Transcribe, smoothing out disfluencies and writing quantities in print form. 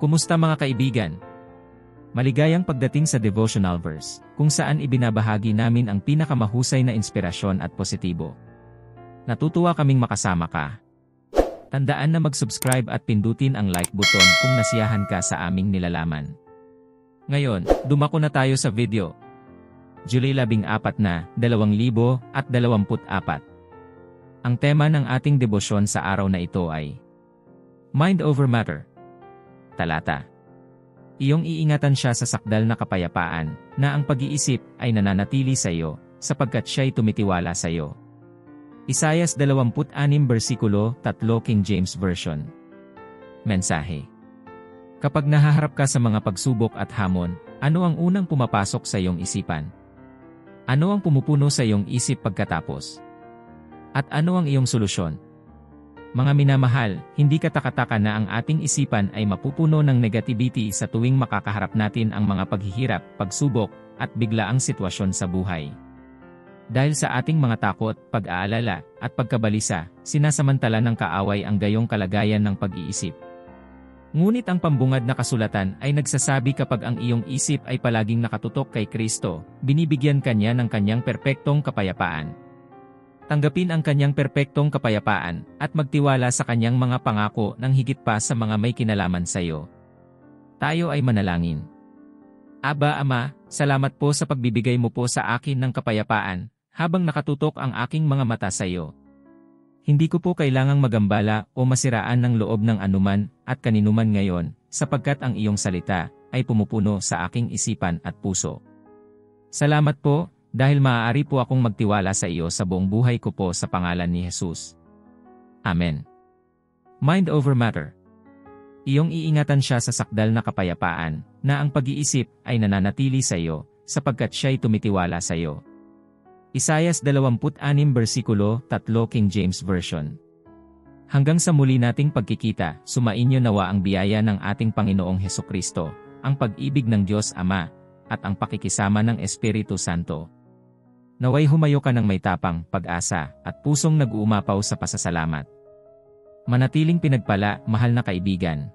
Kumusta mga kaibigan? Maligayang pagdating sa devotional verse, kung saan ibinabahagi namin ang pinakamahusay na inspirasyon at positibo. Natutuwa kaming makasama ka. Tandaan na mag-subscribe at pindutin ang like button kung nasiyahan ka sa aming nilalaman. Ngayon, dumako na tayo sa video. July 14 na, 2024. Ang tema ng ating debosyon sa araw na ito ay Mind over Matter. Talata. Iyong iingatan siya sa sakdal na kapayapaan, na ang pag-iisip ay nananatili sa iyo, sapagkat siya'y tumitiwala sa iyo. Isaias 26 versikulo 3 King James Version. Mensahe. Kapag nahaharap ka sa mga pagsubok at hamon, ano ang unang pumapasok sa iyong isipan? Ano ang pumupuno sa iyong isip pagkatapos? At ano ang iyong solusyon? Mga minamahal, hindi katakataka na ang ating isipan ay mapupuno ng negativity sa tuwing makakaharap natin ang mga paghihirap, pagsubok, at biglaang sitwasyon sa buhay. Dahil sa ating mga takot, pag-aalala, at pagkabalisa, sinasamantala ng kaaway ang gayong kalagayan ng pag-iisip. Ngunit ang pambungad na kasulatan ay nagsasabi kapag ang iyong isip ay palaging nakatutok kay Kristo, binibigyan kanya ng kanyang perpektong kapayapaan. Tanggapin ang kanyang perpektong kapayapaan at magtiwala sa kanyang mga pangako ng higit pa sa mga may kinalaman sa iyo. Tayo ay manalangin. Aba Ama, salamat po sa pagbibigay mo po sa akin ng kapayapaan habang nakatutok ang aking mga mata sa iyo. Hindi ko po kailangang magambala o masiraan ng loob ng anuman at kaninuman ngayon sapagkat ang iyong salita ay pumupuno sa aking isipan at puso. Salamat po, dahil maaari po akong magtiwala sa iyo sa buong buhay ko po sa pangalan ni Jesus. Amen. Mind over matter. Iyong iingatan siya sa sakdal na kapayapaan, na ang pag-iisip ay nananatili sa iyo, sapagkat siya'y tumitiwala sa iyo. Isaias 26 versikulo 3 King James Version. Hanggang sa muli nating pagkikita, sumainyo nawa ang biyaya ng ating Panginoong Hesukristo, ang pag-ibig ng Diyos Ama, at ang pakikisama ng Espiritu Santo. Naway humayo ka ng may tapang, pag-asa, at pusong nag-uumapaw sa pasasalamat. Manatiling pinagpala, mahal na kaibigan.